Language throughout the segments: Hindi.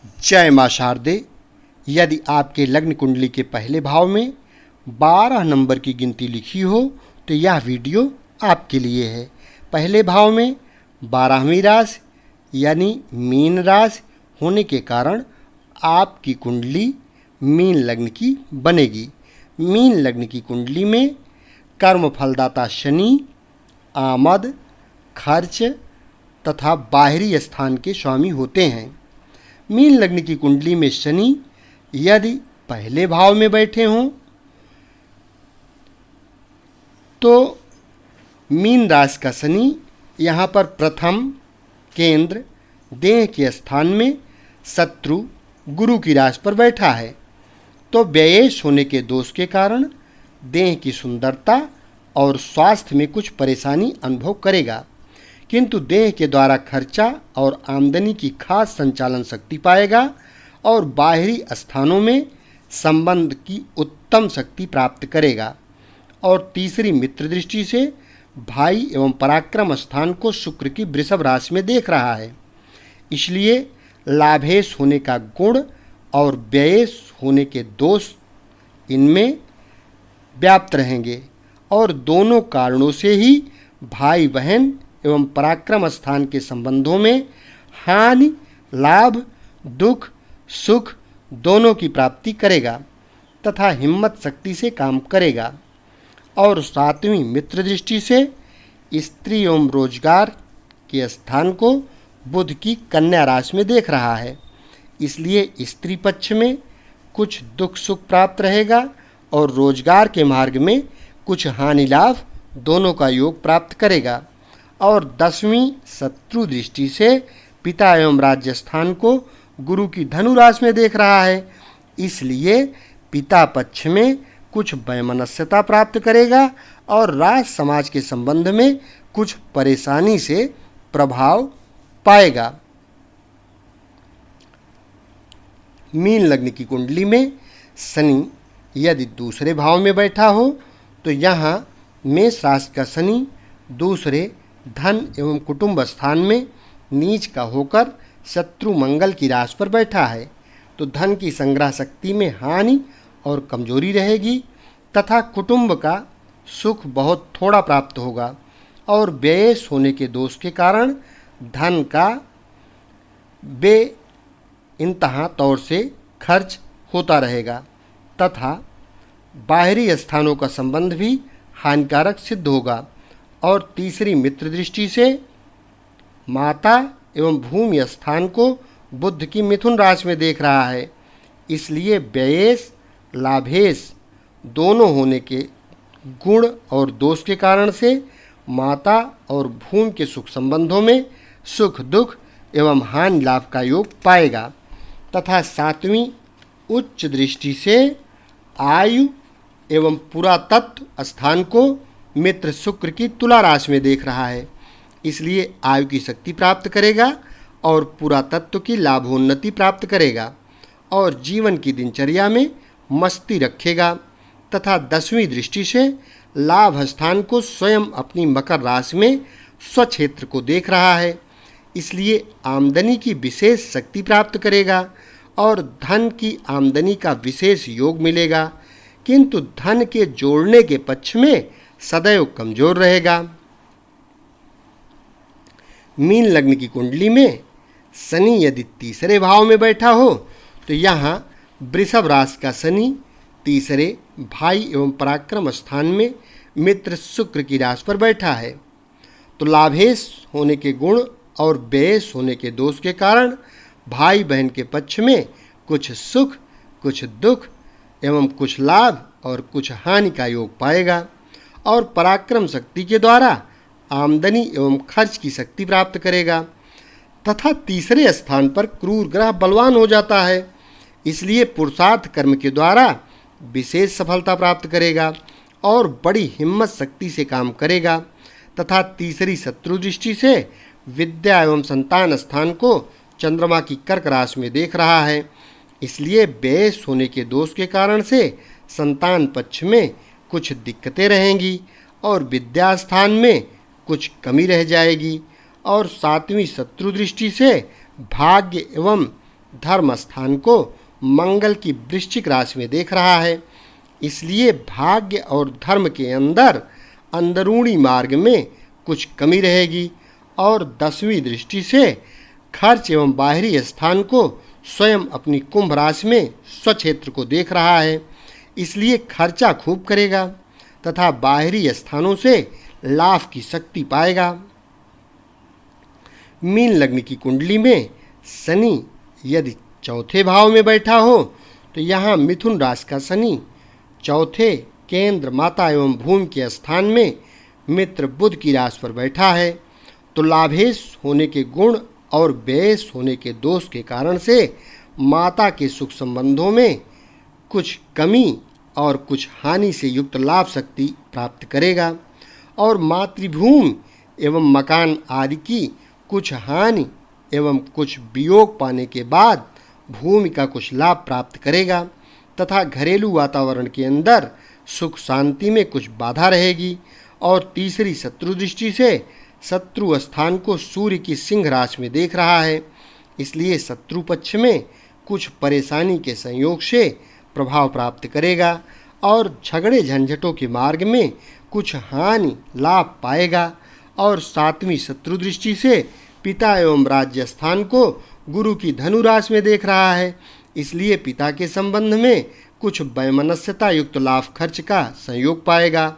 जय मां शारदे। यदि आपके लग्न कुंडली के पहले भाव में 12 नंबर की गिनती लिखी हो तो यह वीडियो आपके लिए है। पहले भाव में 12वीं राशि यानी मीन राशि होने के कारण आपकी कुंडली मीन लग्न की बनेगी। मीन लग्न की कुंडली में कर्म फलदाता शनि आमद, खर्च तथा बाहरी स्थान के स्वामी होते हैं। मीन लग्न की कुंडली में शनि यदि पहले भाव में बैठे हों तो मीन राशि का शनि यहाँ पर प्रथम केंद्र देह के स्थान में शत्रु गुरु की राशि पर बैठा है, तो व्ययेश होने के दोष के कारण देह की सुंदरता और स्वास्थ्य में कुछ परेशानी अनुभव करेगा, किंतु देह के द्वारा खर्चा और आमदनी की खास संचालन शक्ति पाएगा और बाहरी स्थानों में संबंध की उत्तम शक्ति प्राप्त करेगा। और तीसरी मित्र दृष्टि से भाई एवं पराक्रम स्थान को शुक्र की वृषभ राशि में देख रहा है, इसलिए लाभेश होने का गुण और व्ययेश होने के दोष इनमें व्याप्त रहेंगे और दोनों कारणों से ही भाई बहन एवं पराक्रम स्थान के संबंधों में हानि, लाभ, दुख, सुख दोनों की प्राप्ति करेगा तथा हिम्मत शक्ति से काम करेगा। और सातवीं मित्र दृष्टि से स्त्री एवं रोजगार के स्थान को बुध की कन्या राशि में देख रहा है, इसलिए स्त्री पक्ष में कुछ दुख सुख प्राप्त रहेगा और रोजगार के मार्ग में कुछ हानि लाभ दोनों का योग प्राप्त करेगा। और 10वीं शत्रु दृष्टि से पिता एवं राज्य स्थान को गुरु की धनु राशि में देख रहा है, इसलिए पिता पक्ष में कुछ वैमनस्यता प्राप्त करेगा और राज समाज के संबंध में कुछ परेशानी से प्रभाव पाएगा। मीन लग्न की कुंडली में शनि यदि दूसरे भाव में बैठा हो तो यहाँ मेष राशि का शनि दूसरे धन एवं कुटुंब स्थान में नीच का होकर शत्रु मंगल की राशि पर बैठा है, तो धन की संग्रह शक्ति में हानि और कमजोरी रहेगी तथा कुटुंब का सुख बहुत थोड़ा प्राप्त होगा और व्ययेश होने के दोष के कारण धन का बेइंतहा तौर से खर्च होता रहेगा तथा बाहरी स्थानों का संबंध भी हानिकारक सिद्ध होगा। और तीसरी मित्र दृष्टि से माता एवं भूमि स्थान को बुध की मिथुन राशि में देख रहा है, इसलिए व्ययेश लाभेश दोनों होने के गुण और दोष के कारण से माता और भूमि के सुख संबंधों में सुख दुख एवं हानि लाभ का योग पाएगा। तथा सातवीं उच्च दृष्टि से आयु एवं पुरातत्व स्थान को मित्र शुक्र की तुला राशि में देख रहा है, इसलिए आयु की शक्ति प्राप्त करेगा और पुरातत्व की लाभोन्नति प्राप्त करेगा और जीवन की दिनचर्या में मस्ती रखेगा। तथा 10वीं दृष्टि से लाभ स्थान को स्वयं अपनी मकर राशि में स्वक्षेत्र को देख रहा है, इसलिए आमदनी की विशेष शक्ति प्राप्त करेगा और धन की आमदनी का विशेष योग मिलेगा, किंतु धन के जोड़ने के पक्ष में सदैव कमजोर रहेगा। मीन लग्न की कुंडली में शनि यदि तीसरे भाव में बैठा हो तो यहाँ वृषभ राशि का शनि तीसरे भाई एवं पराक्रम स्थान में मित्र शुक्र की राशि पर बैठा है, तो लाभेश होने के गुण और व्ययेश होने के दोष के कारण भाई बहन के पक्ष में कुछ सुख, कुछ दुख एवं कुछ लाभ और कुछ हानि का योग पाएगा और पराक्रम शक्ति के द्वारा आमदनी एवं खर्च की शक्ति प्राप्त करेगा। तथा तीसरे स्थान पर क्रूर ग्रह बलवान हो जाता है, इसलिए पुरुषार्थ कर्म के द्वारा विशेष सफलता प्राप्त करेगा और बड़ी हिम्मत शक्ति से काम करेगा। तथा तीसरी शत्रु दृष्टि से विद्या एवं संतान स्थान को चंद्रमा की कर्क राशि में देख रहा है, इसलिए व्ययेश होने के दोष के कारण से संतान पक्ष में कुछ दिक्कतें रहेंगी और विद्या स्थान में कुछ कमी रह जाएगी। और सातवीं शत्रु दृष्टि से भाग्य एवं धर्म स्थान को मंगल की वृश्चिक राशि में देख रहा है। इसलिए भाग्य और धर्म के अंदर अंदरूनी मार्ग में कुछ कमी रहेगी और 10वीं दृष्टि से खर्च एवं बाहरी स्थान को स्वयं अपनी कुंभ राशि में स्वक्षेत्र को देख रहा है। इसलिए खर्चा खूब करेगा तथा बाहरी स्थानों से लाभ की शक्ति पाएगा। मीन लग्न की कुंडली में शनि यदि चौथे भाव में बैठा हो तो यहाँ मिथुन राशि का शनि चौथे केंद्र माता एवं भूमि के स्थान में मित्र बुध की राशि पर बैठा है तो लाभेश होने के गुण और व्ययेश होने के दोष के कारण से माता के सुख संबंधों में कुछ कमी और कुछ हानि से युक्त लाभ शक्ति प्राप्त करेगा और मातृभूमि एवं मकान आदि की कुछ हानि एवं कुछ वियोग पाने के बाद भूमि का कुछ लाभ प्राप्त करेगा तथा घरेलू वातावरण के अंदर सुख शांति में कुछ बाधा रहेगी। और तीसरी शत्रु दृष्टि से शत्रु स्थान को सूर्य की सिंह राशि में देख रहा है। इसलिए शत्रु पक्ष में कुछ परेशानी के संयोग से प्रभाव प्राप्त करेगा और झगड़े झंझटों के मार्ग में कुछ हानि लाभ पाएगा। और 7वीं शत्रु दृष्टि से पिता एवं राज्य स्थान को गुरु की धनु राशि में देख रहा है। इसलिए पिता के संबंध में कुछ वैमनस्यता युक्त लाभ खर्च का संयोग पाएगा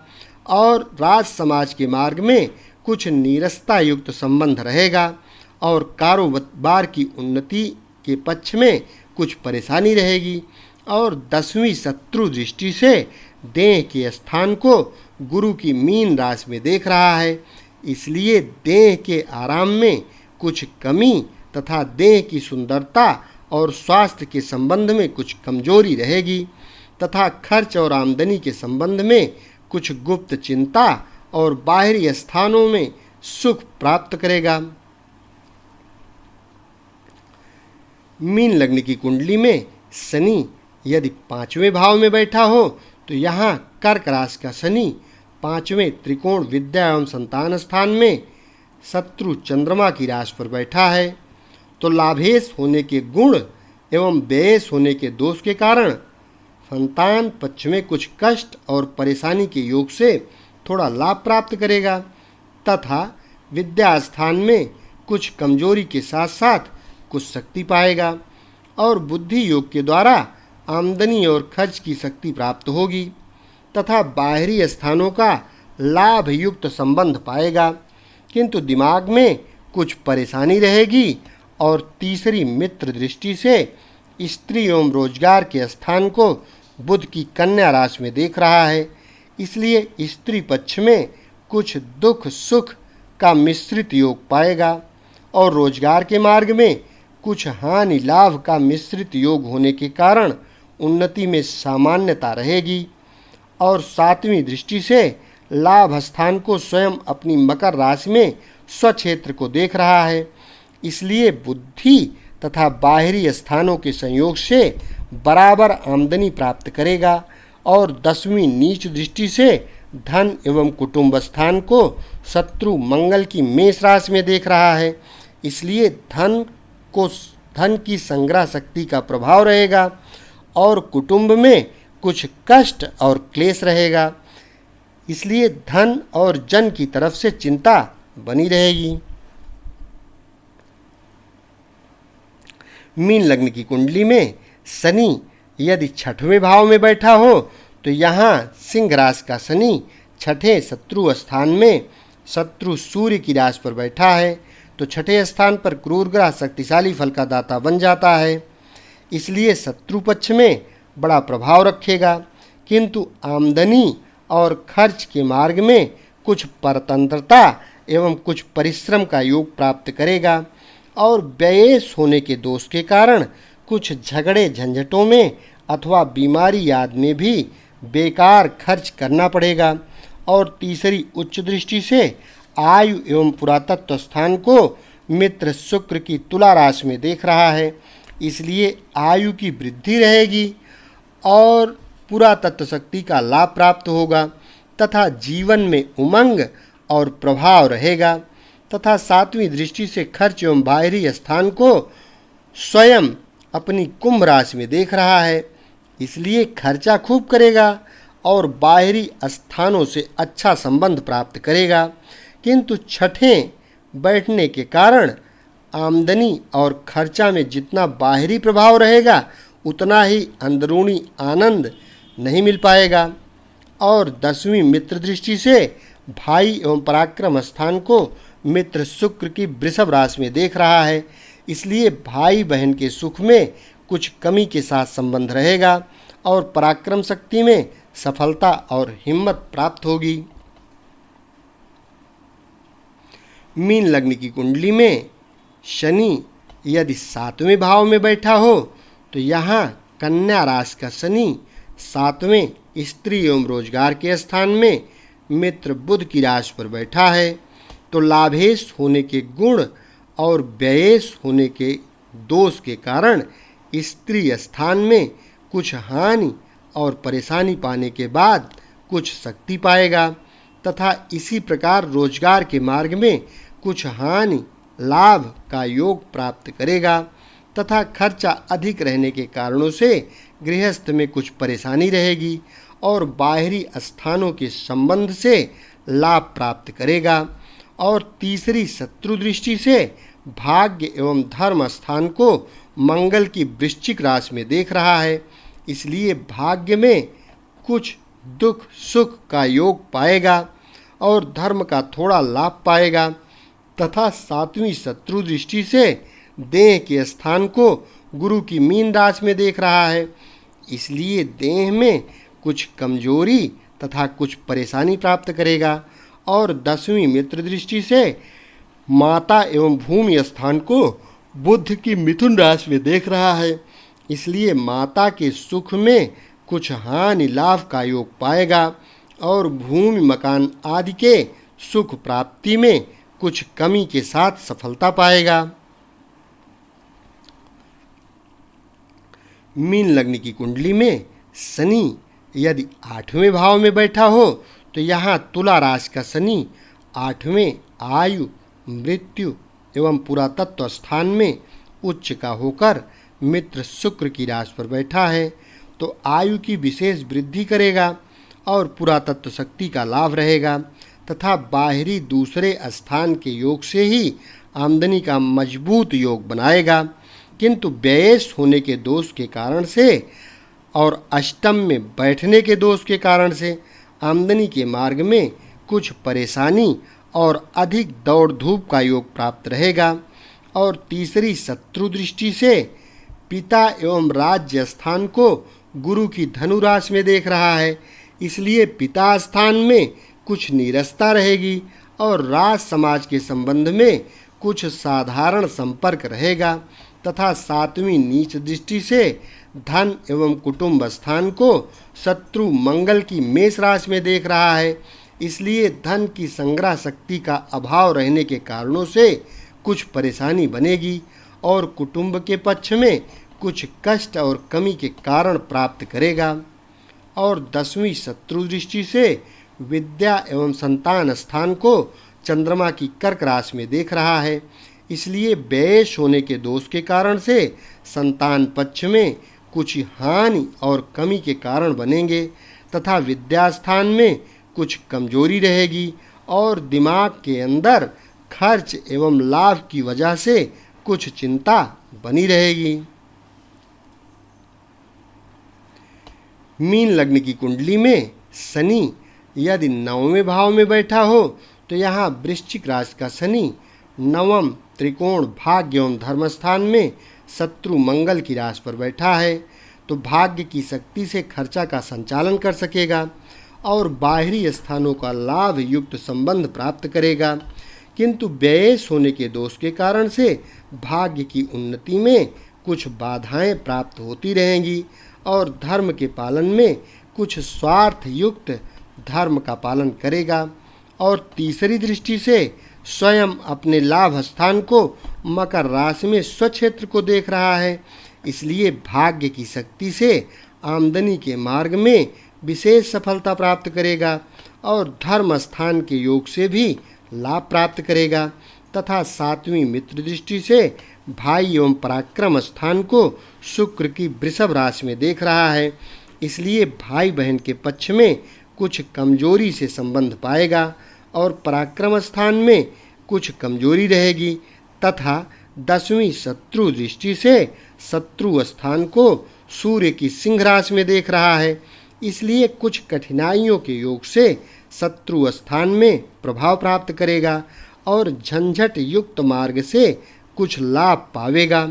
और राज समाज के मार्ग में कुछ नीरसता युक्त संबंध रहेगा और कारोबार की उन्नति के पक्ष में कुछ परेशानी रहेगी। और 10वीं शत्रु दृष्टि से देह के स्थान को गुरु की मीन राशि में देख रहा है। इसलिए देह के आराम में कुछ कमी तथा देह की सुंदरता और स्वास्थ्य के संबंध में कुछ कमजोरी रहेगी तथा खर्च और आमदनी के संबंध में कुछ गुप्त चिंता और बाहरी स्थानों में सुख प्राप्त करेगा। मीन लग्न की कुंडली में शनि यदि 5वें भाव में बैठा हो तो यहाँ कर्क राशि का शनि 5वें त्रिकोण विद्या एवं संतान स्थान में शत्रु चंद्रमा की राशि पर बैठा है तो लाभेश होने के गुण एवं व्ययेश होने के दोष के कारण संतान पक्ष में कुछ कष्ट और परेशानी के योग से थोड़ा लाभ प्राप्त करेगा तथा विद्या स्थान में कुछ कमजोरी के साथ साथ कुछ शक्ति पाएगा और बुद्धि योग के द्वारा आमदनी और खर्च की शक्ति प्राप्त होगी तथा बाहरी स्थानों का लाभ युक्त संबंध पाएगा, किंतु दिमाग में कुछ परेशानी रहेगी। और तीसरी मित्र दृष्टि से स्त्री एवं रोजगार के स्थान को बुध की कन्या राशि में देख रहा है। इसलिए स्त्री पक्ष में कुछ दुख सुख का मिश्रित योग पाएगा और रोजगार के मार्ग में कुछ हानि लाभ का मिश्रित योग होने के कारण उन्नति में सामान्यता रहेगी। और 7वीं दृष्टि से लाभ स्थान को स्वयं अपनी मकर राशि में स्वक्षेत्र को देख रहा है। इसलिए बुद्धि तथा बाहरी स्थानों के संयोग से बराबर आमदनी प्राप्त करेगा। और 10वीं नीच दृष्टि से धन एवं कुटुंब स्थान को शत्रु मंगल की मेष राशि में देख रहा है। इसलिए धन की संग्रह शक्ति का प्रभाव रहेगा और कुटुंब में कुछ कष्ट और क्लेश रहेगा। इसलिए धन और जन की तरफ से चिंता बनी रहेगी। मीन लग्न की कुंडली में शनि यदि 6वें भाव में बैठा हो तो यहाँ सिंह राशि का शनि 6ठे शत्रु स्थान में शत्रु सूर्य की राशि पर बैठा है तो 6ठे स्थान पर क्रूर ग्रह शक्तिशाली फल का दाता बन जाता है। इसलिए शत्रु पक्ष में बड़ा प्रभाव रखेगा, किंतु आमदनी और खर्च के मार्ग में कुछ परतंत्रता एवं कुछ परिश्रम का योग प्राप्त करेगा। और व्ययेश होने के दोष के कारण कुछ झगड़े झंझटों में अथवा बीमारी आदि में भी बेकार खर्च करना पड़ेगा। और तीसरी उच्च दृष्टि से आयु एवं पुरातत्व स्थान को मित्र शुक्र की तुला राशि में देख रहा है। इसलिए आयु की वृद्धि रहेगी और पुरातत्व शक्ति का लाभ प्राप्त होगा तथा जीवन में उमंग और प्रभाव रहेगा। तथा 7वीं दृष्टि से खर्च एवं बाहरी स्थान को स्वयं अपनी कुंभ राशि में देख रहा है, इसलिए खर्चा खूब करेगा और बाहरी स्थानों से अच्छा संबंध प्राप्त करेगा। किंतु छठें बैठने के कारण आमदनी और खर्चा में जितना बाहरी प्रभाव रहेगा उतना ही अंदरूनी आनंद नहीं मिल पाएगा। और 10वीं मित्र दृष्टि से भाई एवं पराक्रम स्थान को मित्र शुक्र की वृषभ राशि में देख रहा है, इसलिए भाई बहन के सुख में कुछ कमी के साथ संबंध रहेगा और पराक्रम शक्ति में सफलता और हिम्मत प्राप्त होगी। मीन लग्न की कुंडली में शनि यदि 7वें भाव में बैठा हो तो यहाँ कन्या राशि का शनि 7वें स्त्री एवं रोजगार के स्थान में मित्र बुध की राशि पर बैठा है, तो लाभेश होने के गुण और व्ययेश होने के दोष के कारण स्त्री स्थान में कुछ हानि और परेशानी पाने के बाद कुछ शक्ति पाएगा तथा इसी प्रकार रोजगार के मार्ग में कुछ हानि लाभ का योग प्राप्त करेगा तथा खर्चा अधिक रहने के कारणों से गृहस्थ में कुछ परेशानी रहेगी और बाहरी स्थानों के संबंध से लाभ प्राप्त करेगा। और तीसरी शत्रु दृष्टि से भाग्य एवं धर्म स्थान को मंगल की वृश्चिक राशि में देख रहा है, इसलिए भाग्य में कुछ दुख सुख का योग पाएगा और धर्म का थोड़ा लाभ पाएगा तथा 7वीं शत्रु दृष्टि से देह के स्थान को गुरु की मीन राशि में देख रहा है, इसलिए देह में कुछ कमजोरी तथा कुछ परेशानी प्राप्त करेगा। और 10वीं मित्र दृष्टि से माता एवं भूमि स्थान को बुध की मिथुन राशि में देख रहा है, इसलिए माता के सुख में कुछ हानि लाभ का योग पाएगा और भूमि मकान आदि के सुख प्राप्ति में कुछ कमी के साथ सफलता पाएगा। मीन लग्न की कुंडली में शनि यदि 8वें भाव में बैठा हो तो यहाँ तुला राशि का शनि 8वें आयु मृत्यु एवं पुरातत्व स्थान में उच्च का होकर मित्र शुक्र की राशि पर बैठा है, तो आयु की विशेष वृद्धि करेगा और पुरातत्व शक्ति का लाभ रहेगा तथा बाहरी दूसरे स्थान के योग से ही आमदनी का मजबूत योग बनाएगा। किंतु व्ययेश होने के दोष के कारण से और अष्टम में बैठने के दोष के कारण से आमदनी के मार्ग में कुछ परेशानी और अधिक दौड़ धूप का योग प्राप्त रहेगा। और तीसरी शत्रु दृष्टि से पिता एवं राज्य स्थान को गुरु की धनु राशि में देख रहा है, इसलिए पिता स्थान में कुछ नीरसता रहेगी और राज समाज के संबंध में कुछ साधारण संपर्क रहेगा तथा 7वीं नीच दृष्टि से धन एवं कुटुंब स्थान को शत्रु मंगल की मेष राशि में देख रहा है, इसलिए धन की संग्रह शक्ति का अभाव रहने के कारणों से कुछ परेशानी बनेगी और कुटुंब के पक्ष में कुछ कष्ट और कमी के कारण प्राप्त करेगा। और 10वीं शत्रु दृष्टि से विद्या एवं संतान स्थान को चंद्रमा की कर्क राशि में देख रहा है, इसलिए व्ययेश होने के दोष के कारण से संतान पक्ष में कुछ हानि और कमी के कारण बनेंगे तथा विद्या स्थान में कुछ कमजोरी रहेगी और दिमाग के अंदर खर्च एवं लाभ की वजह से कुछ चिंता बनी रहेगी। मीन लग्न की कुंडली में शनि यदि 9वें भाव में बैठा हो तो यहाँ वृश्चिक राशि का शनि 9म त्रिकोण भाग्य एवं धर्म स्थान में शत्रु मंगल की राशि पर बैठा है, तो भाग्य की शक्ति से खर्चा का संचालन कर सकेगा और बाहरी स्थानों का लाभ युक्त संबंध प्राप्त करेगा। किंतु व्ययेश होने के दोष के कारण से भाग्य की उन्नति में कुछ बाधाएं प्राप्त होती रहेंगी और धर्म के पालन में कुछ स्वार्थ युक्त धर्म का पालन करेगा। और तीसरी दृष्टि से स्वयं अपने लाभ स्थान को मकर राशि में स्वक्षेत्र को देख रहा है, इसलिए भाग्य की शक्ति से आमदनी के मार्ग में विशेष सफलता प्राप्त करेगा और धर्म स्थान के योग से भी लाभ प्राप्त करेगा तथा 7वीं मित्र दृष्टि से भाई एवं पराक्रम स्थान को शुक्र की वृषभ राशि में देख रहा है, इसलिए भाई बहन के पक्ष में कुछ कमजोरी से संबंध पाएगा और पराक्रम स्थान में कुछ कमजोरी रहेगी तथा 10वीं शत्रु दृष्टि से शत्रु स्थान को सूर्य की सिंह राशि में देख रहा है, इसलिए कुछ कठिनाइयों के योग से शत्रु स्थान में प्रभाव प्राप्त करेगा और झंझट युक्त मार्ग से कुछ लाभ पावेगा।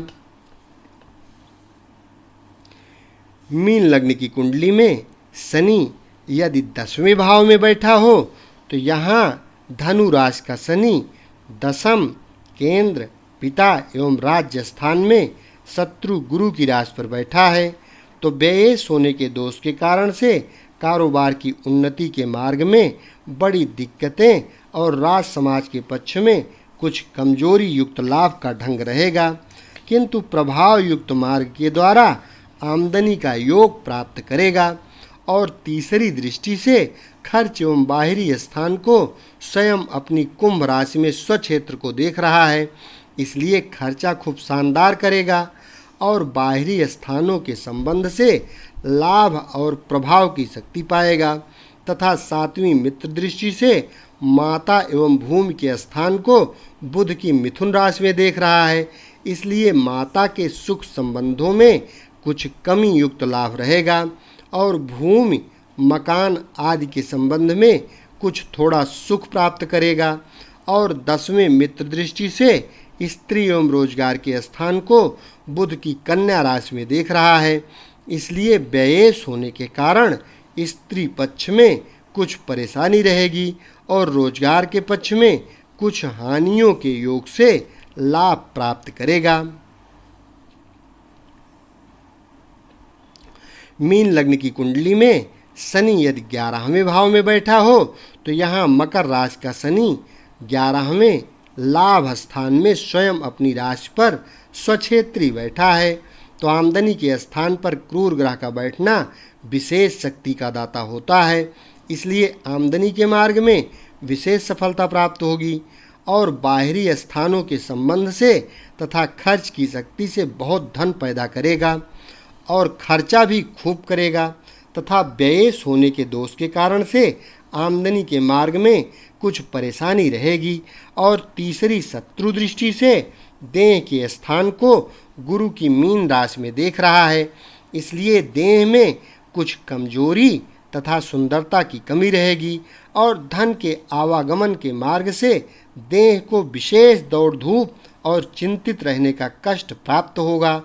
मीन लग्न की कुंडली में शनि यदि 10वें भाव में बैठा हो तो यहाँ धनु राशि का शनि दशम केंद्र पिता एवं राज्य स्थान में शत्रु गुरु की राशि पर बैठा है, तो व्यय होने के दोष के कारण से कारोबार की उन्नति के मार्ग में बड़ी दिक्कतें और राज समाज के पक्ष में कुछ कमजोरी युक्त लाभ का ढंग रहेगा, किंतु प्रभाव युक्त मार्ग के द्वारा आमदनी का योग प्राप्त करेगा और तीसरी दृष्टि से खर्च एवं बाहरी स्थान को स्वयं अपनी कुंभ राशि में स्वक्षेत्र को देख रहा है, इसलिए खर्चा खूब शानदार करेगा और बाहरी स्थानों के संबंध से लाभ और प्रभाव की शक्ति पाएगा तथा 7वीं मित्र दृष्टि से माता एवं भूमि के स्थान को बुध की मिथुन राशि में देख रहा है, इसलिए माता के सुख संबंधों में कुछ कमी युक्त लाभ रहेगा और भूमि मकान आदि के संबंध में कुछ थोड़ा सुख प्राप्त करेगा और 10वें मित्र दृष्टि से स्त्री एवं रोजगार के स्थान को बुध की कन्या राशि में देख रहा है, इसलिए व्ययेश होने के कारण स्त्री पक्ष में कुछ परेशानी रहेगी और रोजगार के पक्ष में कुछ हानियों के योग से लाभ प्राप्त करेगा। मीन लग्न की कुंडली में शनि यदि 11वें भाव में बैठा हो तो यहाँ मकर राशि का शनि 11वें लाभ स्थान में स्वयं अपनी राशि पर स्वक्षेत्री बैठा है, तो आमदनी के स्थान पर क्रूर ग्रह का बैठना विशेष शक्ति का दाता होता है, इसलिए आमदनी के मार्ग में विशेष सफलता प्राप्त होगी और बाहरी स्थानों के संबंध से तथा खर्च की शक्ति से बहुत धन पैदा करेगा और खर्चा भी खूब करेगा तथा व्ययेश होने के दोष के कारण से आमदनी के मार्ग में कुछ परेशानी रहेगी और तीसरी शत्रु दृष्टि से देह के स्थान को गुरु की मीन राशि में देख रहा है, इसलिए देह में कुछ कमजोरी तथा सुंदरता की कमी रहेगी और धन के आवागमन के मार्ग से देह को विशेष दौड़ धूप और चिंतित रहने का कष्ट प्राप्त होगा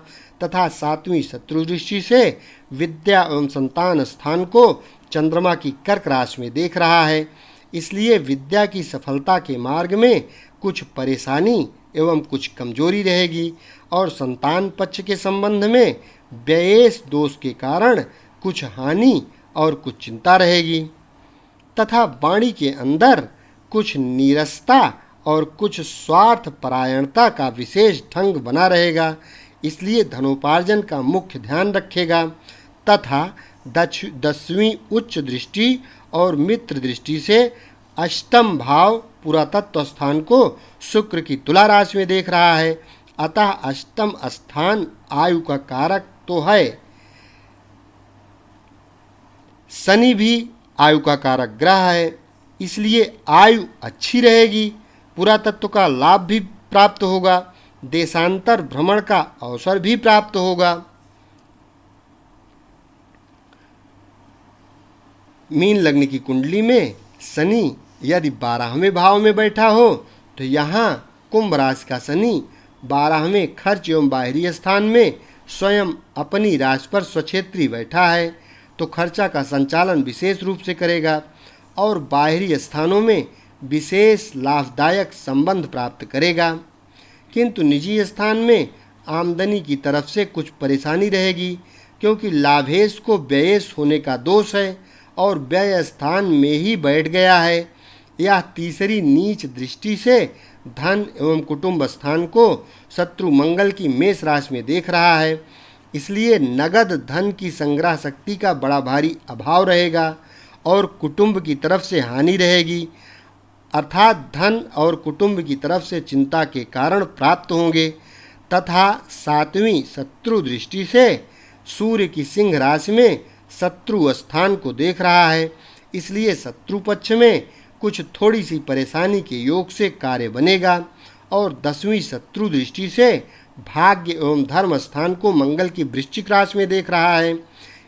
तथा 7वीं शत्रु दृष्टि से विद्या एवं संतान स्थान को चंद्रमा की कर्क राशि में देख रहा है, इसलिए विद्या की सफलता के मार्ग में कुछ परेशानी एवं कुछ कमजोरी रहेगी और संतान पक्ष के संबंध में व्ययेश दोष के कारण कुछ हानि और कुछ चिंता रहेगी तथा वाणी के अंदर कुछ नीरसता और कुछ स्वार्थ परायणता का विशेष ढंग बना रहेगा, इसलिए धनोपार्जन का मुख्य ध्यान रखेगा तथा 10वीं उच्च दृष्टि और मित्र दृष्टि से अष्टम भाव पुरातत्व स्थान को शुक्र की तुला राशि में देख रहा है, अतः अष्टम स्थान आयु का कारक तो है, शनि भी आयु का कारक ग्रह है, इसलिए आयु अच्छी रहेगी, पुरातत्व का लाभ भी प्राप्त होगा, देशांतर भ्रमण का अवसर भी प्राप्त होगा। मीन लग्न की कुंडली में शनि यदि 12वें भाव में बैठा हो तो यहाँ कुंभ राशि का शनि 12वें खर्च एवं बाहरी स्थान में स्वयं अपनी राशि पर स्वक्षेत्री बैठा है, तो खर्चा का संचालन विशेष रूप से करेगा और बाहरी स्थानों में विशेष लाभदायक संबंध प्राप्त करेगा, किंतु निजी स्थान में आमदनी की तरफ से कुछ परेशानी रहेगी क्योंकि लाभेश को व्ययेश होने का दोष है और व्यय स्थान में ही बैठ गया है। यह तीसरी नीच दृष्टि से धन एवं कुटुंब स्थान को शत्रु मंगल की मेष राशि में देख रहा है, इसलिए नगद धन की संग्रह शक्ति का बड़ा भारी अभाव रहेगा और कुटुंब की तरफ से हानि रहेगी, अर्थात धन और कुटुंब की तरफ से चिंता के कारण प्राप्त होंगे तथा 7वीं शत्रु दृष्टि से सूर्य की सिंह राशि में शत्रु स्थान को देख रहा है। इसलिए शत्रु पक्ष में कुछ थोड़ी सी परेशानी के योग से कार्य बनेगा। और 10वीं शत्रु दृष्टि से भाग्य एवं धर्म स्थान को मंगल की वृश्चिक राशि में देख रहा है।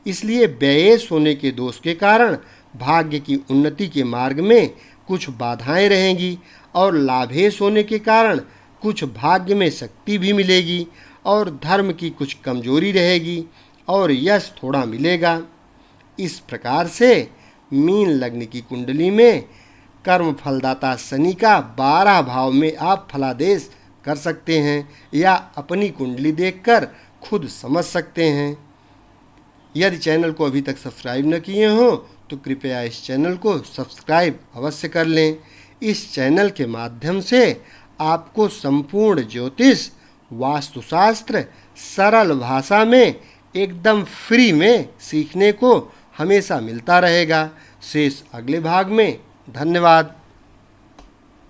इसलिए व्ययेश होने के दोष के कारण भाग्य की उन्नति के मार्ग में कुछ बाधाएं रहेंगी और लाभेश होने के कारण कुछ भाग्य में शक्ति भी मिलेगी और धर्म की कुछ कमजोरी रहेगी और यश थोड़ा मिलेगा। इस प्रकार से मीन लग्न की कुंडली में कर्म फलदाता शनि का 12 भाव में आप फलादेश कर सकते हैं या अपनी कुंडली देखकर खुद समझ सकते हैं। यदि चैनल को अभी तक सब्सक्राइब न किए हो तो कृपया इस चैनल को सब्सक्राइब अवश्य कर लें। इस चैनल के माध्यम से आपको संपूर्ण ज्योतिष, वास्तुशास्त्र सरल भाषा में एकदम फ्री में सीखने को हमेशा मिलता रहेगा। शेष अगले भाग में। धन्यवाद।